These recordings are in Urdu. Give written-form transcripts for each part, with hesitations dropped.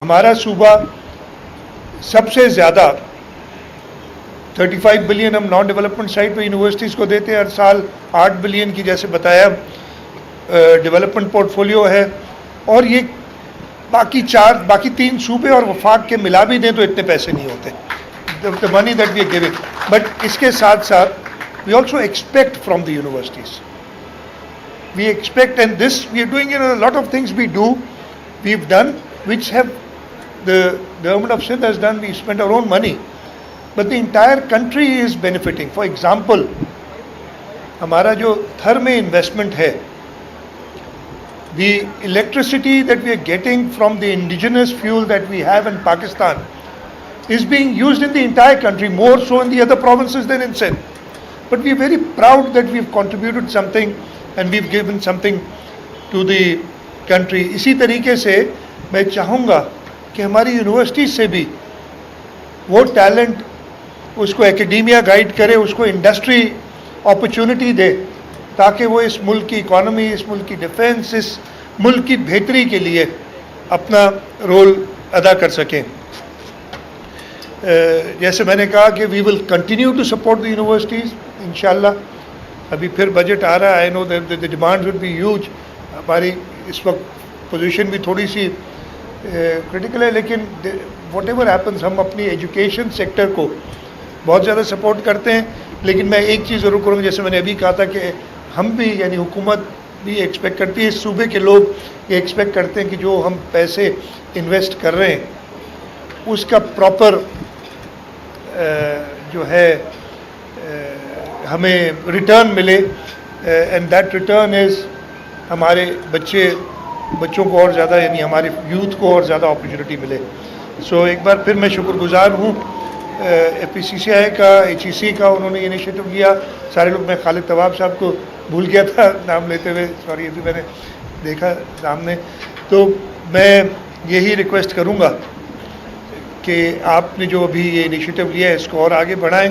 ہمارا صوبہ سب سے زیادہ 35 بلین ہم نان ڈیولپمنٹ سائٹ پہ یونیورسٹیز کو دیتے ہیں ہر سال. 8 بلین کی جیسے بتایا ڈیولپمنٹ پورٹ فولیو ہے, اور یہ باقی 3 صوبے اور وفاق کے ملا بھی دیں تو اتنے پیسے نہیں ہوتے the money that we are giving. But اس کے ساتھ ساتھ we also expect from the universities. We expect, and this we are doing, a lot of things we've done which have the government of Sindh has done. We spent our own money, but the entire country is benefiting. For example, ہمارا جو تھر میں انویسٹمنٹ ہے, the electricity that we are getting from the indigenous fuel that we have in Pakistan is being used in the entire country, more so in the other provinces than in Sindh. But we are very proud that we've contributed something and we've given something to the country. اسی طریقے سے میں چاہوں گا کہ ہماری یونیورسٹیز سے بھی وہ ٹیلنٹ, اس کو ایکیڈیمیا گائیڈ کرے, اس کو انڈسٹری اپرچونٹی دے, تاکہ وہ اس ملک کی اکانومی, اس ملک کی ڈیفنس, اس ملک کی بہتری کے لیے اپنا رول ادا کر سکیں. جیسے میں نے کہا کہ we will continue to support the universities انشاءاللہ. ابھی پھر بجٹ آ رہا ہے, I know the demands would be huge. ہماری اس وقت پوزیشن بھی تھوڑی سی کرٹیکل ہے, لیکن واٹ ایور ہیپنس ہم اپنی ایجوکیشن سیکٹر کو بہت زیادہ سپورٹ کرتے ہیں. لیکن میں ایک چیز ضرور کروں گا, جیسے میں نے ابھی کہا تھا کہ ہم بھی, یعنی حکومت بھی ایکسپیکٹ کرتی ہے, اس صوبے کے لوگ یہ ایکسپیکٹ کرتے ہیں کہ جو ہم پیسے انویسٹ کر رہے ہیں اس کا پراپر جو ہے ہمیں ریٹرن ملے, اینڈ دیٹ ریٹرن از ہمارے بچوں کو اور زیادہ, یعنی ہمارے یوتھ کو اور زیادہ اپرچونٹی ملے. سو ایک بار پھر میں شکر گزار ہوں FPCCI کا, HEC کا, انہوں نے انیشیٹو کیا. سارے لوگ, میں خالد طواب صاحب کو بھول گیا تھا نام لیتے ہوئے, سوری, ابھی میں نے دیکھا سامنے. تو میں یہی ریکویسٹ کروں گا کہ آپ نے جو ابھی یہ انیشیٹو لیا ہے اس کو اور آگے بڑھائیں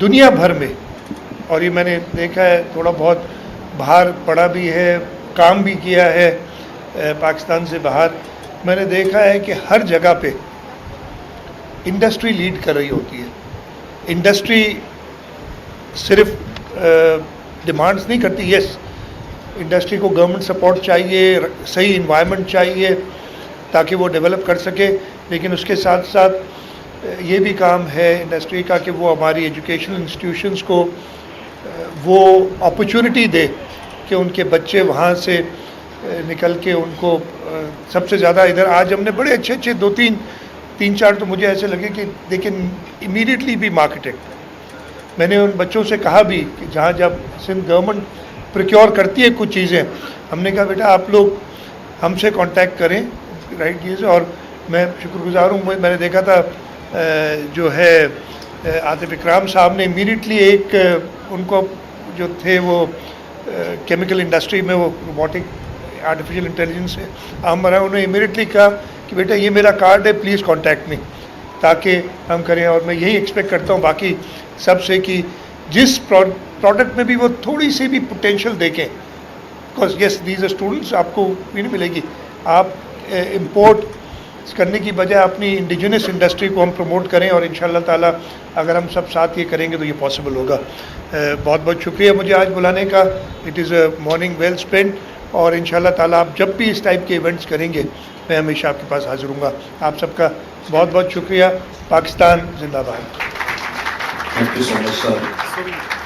دنیا بھر میں. اور یہ میں نے دیکھا ہے, تھوڑا بہت باہر پڑھا بھی ہے, کام بھی کیا ہے پاکستان سے باہر. میں نے دیکھا ہے کہ ہر جگہ پہ انڈسٹری لیڈ کر رہی ہوتی ہے. انڈسٹری صرف ڈیمانڈز نہیں کرتی. یس, انڈسٹری کو گورنمنٹ سپورٹ چاہیے, صحیح انوائرمنٹ چاہیے تاکہ وہ ڈیولپ کر سکے, لیکن اس کے ساتھ ساتھ یہ بھی کام ہے انڈسٹری کا کہ وہ ہماری ایجوکیشنل انسٹیٹیوشنز کو وہ اپرچونٹی دے کہ ان کے بچے وہاں سے نکل کے ان کو سب سے زیادہ ادھر آج ہم نے بڑے اچھے 2-3-4 تو مجھے ایسے لگے کہ دے کین امیڈیٹلی بھی مارکیٹڈ. میں نے ان بچوں سے کہا بھی کہ جہاں جب سندھ گورنمنٹ پروکیور کرتی ہے کچھ چیزیں, ہم نے کہا بیٹا آپ لوگ ہم سے کانٹیکٹ کریں, رائٹ چیز. اور میں شکر گزار ہوں, میں نے دیکھا تھا جو ہے عاطف اکرام صاحب نے امیڈیٹلی ایک, ان کو جو تھے وہ کیمیکل انڈسٹری میں وہ روبوٹک آرٹیفیشیل انٹیلیجنس سے عام رہا, انہوں نے امیڈیٹلی کہا کہ بیٹا یہ میرا کارڈ ہے, پلیز کانٹیکٹ می, تاکہ ہم کریں. اور میں یہی ایکسپیکٹ کرتا ہوں باقی سب سے کہ جس پروڈکٹ میں بھی وہ تھوڑی سی بھی پوٹینشیل دیکھیں, because yes these are students, آپ کو بھی نہیں ملے گی. آپ امپورٹ کرنے کی بجائے اپنی انڈیجنس انڈسٹری کو ہم پروموٹ کریں, اور انشاءاللہ تعالی اگر ہم سب ساتھ یہ کریں گے تو یہ پاسبل ہوگا. بہت بہت شکریہ مجھے آج بلانے کا. It is a morning well spend, اور انشاءاللہ تعالی آپ جب بھی اس ٹائپ کے ایونٹس کریں گے میں ہمیشہ آپ کے پاس حاضر ہوں گا. آپ سب کا بہت بہت شکریہ. پاکستان زندہ باد. Thank you so much, sir.